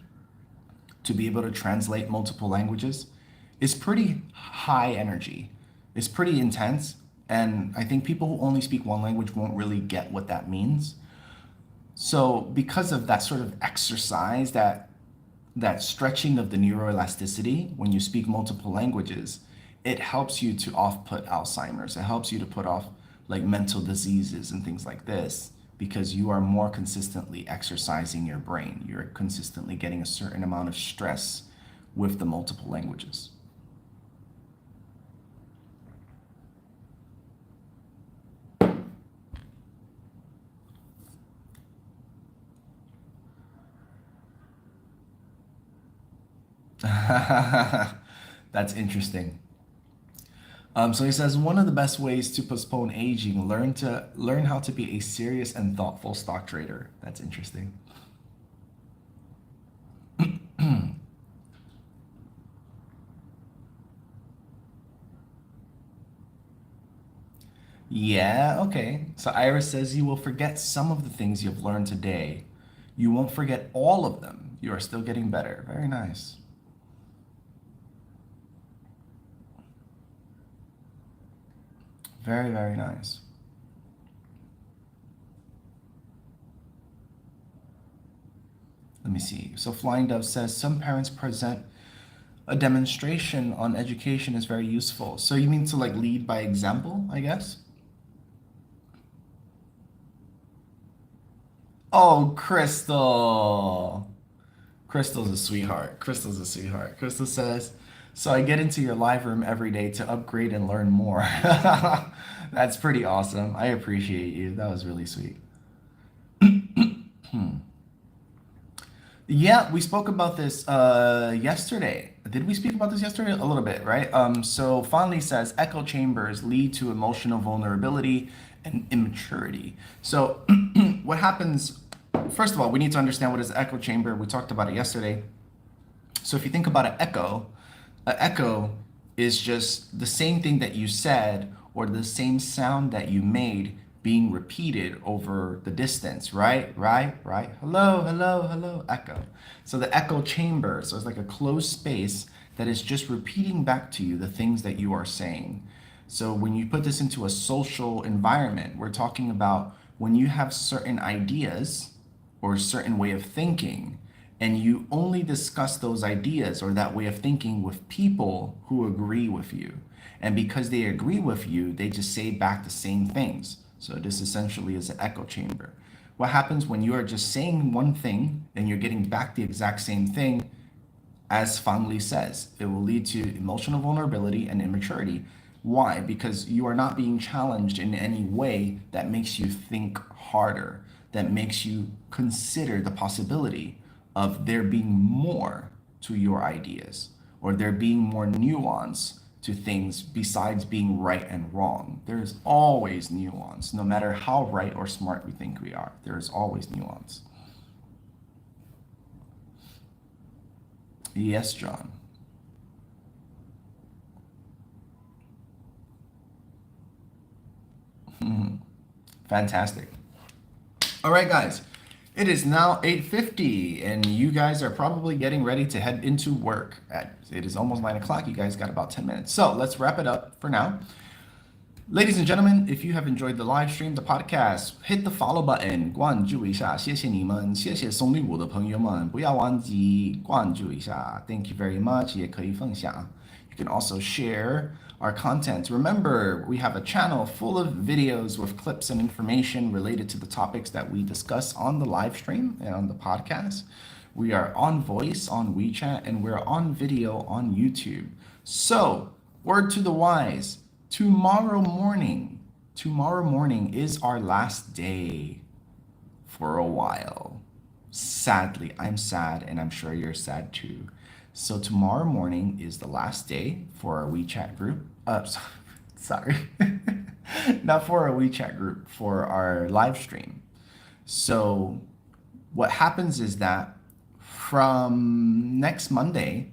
to be able to translate multiple languages is pretty high energy. It's pretty intense. And I think people who only speak one language won't really get what that means. So because of that sort of exercise, that stretching of the neuroelasticity when you speak multiple languages, it helps you to off-put Alzheimer's. It helps you to put off like mental diseases and things like this, because you are more consistently exercising your brain. You're consistently getting a certain amount of stress with the multiple languages. That's interesting. So he says one of the best ways to postpone aging, learn how to be a serious and thoughtful stock trader. That's interesting. Yeah, okay. So Iris says you will forget some of the things you've learned today. You won't forget all of them. You are still getting better. Very nice. Very, very nice. Let me see. So Flying Dove says some parents present a demonstration on education is very useful. So you mean to like lead by example, I guess? Oh, Crystal. Crystal's a sweetheart. Crystal's a sweetheart. Crystal says, so I get into your live room every day to upgrade and learn more. That's pretty awesome. I appreciate you. That was really sweet. Yeah, we spoke about this yesterday. Did we speak about this yesterday? A little bit, right? So Fonley says echo chambers lead to emotional vulnerability and immaturity. So what happens, first of all, we need to understand what is an echo chamber. We talked about it yesterday. So if you think about an echo is just the same thing that you said or the same sound that you made being repeated over the distance, right? Right, right. Hello, hello, hello, echo. So the echo chamber, so it's like a closed space that is just repeating back to you the things that you are saying. So when you put this into a social environment, we're talking about when you have certain ideas or a certain way of thinking, and you only discuss those ideas or that way of thinking with people who agree with you. And because they agree with you, they just say back the same things. So this essentially is an echo chamber. What happens when you are just saying one thing and you're getting back the exact same thing, as Fang Li says, it will lead to emotional vulnerability and immaturity. Why? Because you are not being challenged in any way that makes you think harder, that makes you consider the possibility of there being more to your ideas or there being more nuance to things besides being right and wrong. There is always nuance, no matter how right or smart we think we are. There is always nuance. Yes, John. Fantastic. All right, guys. It is now 8:50, and you guys are probably getting ready to head into work. It is almost 9 o'clock. You guys got about 10 minutes. So let's wrap it up for now. Ladies and gentlemen, if you have enjoyed the live stream, the podcast, hit the follow button, 关注一下，谢谢你们，谢谢送礼物的朋友们，不要忘记关注一下。Thank you very much，也可以分享。You can also share our content. Remember, we have a channel full of videos with clips and information related to the topics that we discuss on the live stream and on the podcast. We are on voice on WeChat and we're on video on YouTube. So, word to the wise. Tomorrow morning is our last day for a while. Sadly, I'm sad and I'm sure you're sad too. So tomorrow morning is the last day for our WeChat group. Sorry. Not for our WeChat group, for our live stream. So what happens is that from next Monday,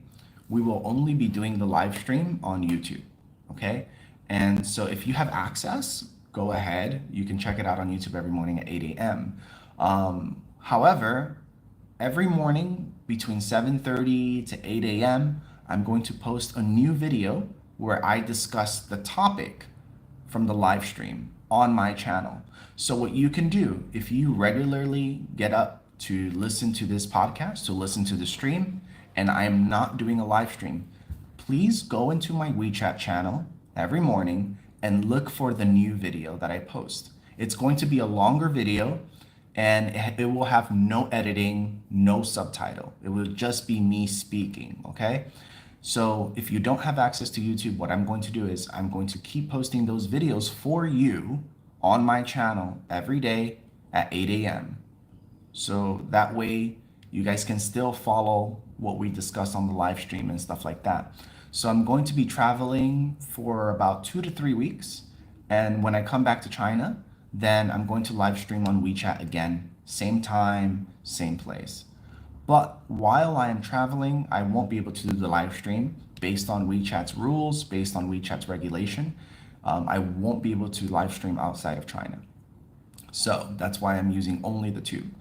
we will only be doing the live stream on YouTube. Okay? And so if you have access, go ahead. You can check it out on YouTube every morning at 8 a.m. However, every morning between 7:30 to 8 a.m., I'm going to post a new video where I discuss the topic from the live stream on my channel. So what you can do, if you regularly get up to listen to this podcast, to listen to the stream, and I am not doing a live stream, please go into my WeChat channel every morning and look for the new video that I post. It's going to be a longer video and it will have no editing, no subtitle. It will just be me speaking, okay? So if you don't have access to YouTube, what I'm going to do is I'm going to keep posting those videos for you on my channel every day at 8 a.m. So that way you guys can still follow what we discuss on the live stream and stuff like that. So I'm going to be traveling for about 2 to 3 weeks. And when I come back to China, then I'm going to live stream on WeChat again, same time, same place. But while I am traveling, I won't be able to do the live stream based on WeChat's rules, based on WeChat's regulation. I won't be able to live stream outside of China. So that's why I'm using only the tube.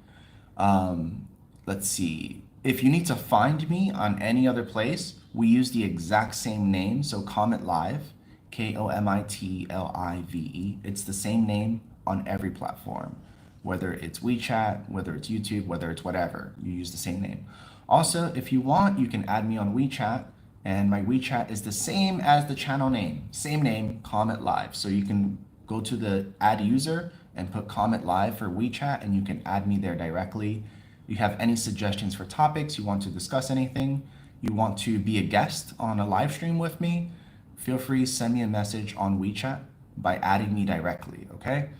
Let's see. If you need to find me on any other place, we use the exact same name. So Comet Live, KOMITLIVE. It's the same name on every platform, whether it's WeChat, whether it's YouTube, whether it's whatever, you use the same name. Also, if you want, you can add me on WeChat, and my WeChat is the same as the channel name, same name, Comet Live. So you can go to the add user and put Comet Live for WeChat, and you can add me there directly. You have any suggestions for topics, you want to discuss anything, you want to be a guest on a live stream with me, feel free to send me a message on WeChat by adding me directly, okay?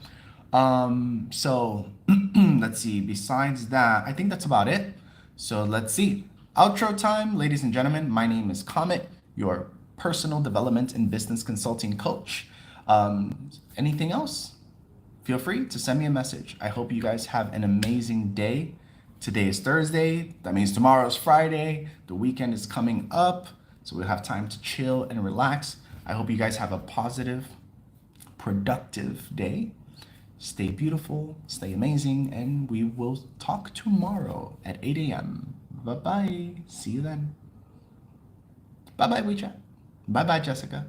So let's see, besides that, I think that's about it. So let's see. Outro time, ladies and gentlemen. My name is Comet, your personal development and business consulting coach. Anything else? Feel free to send me a message. I hope you guys have an amazing day. Today is Thursday. That means tomorrow's Friday. The weekend is coming up, so we'll have time to chill and relax. I hope you guys have a positive, productive day. Stay beautiful, stay amazing, and we will talk tomorrow at 8 a.m. Bye-bye. See you then. Bye-bye, WeChat. Bye-bye, Jessica.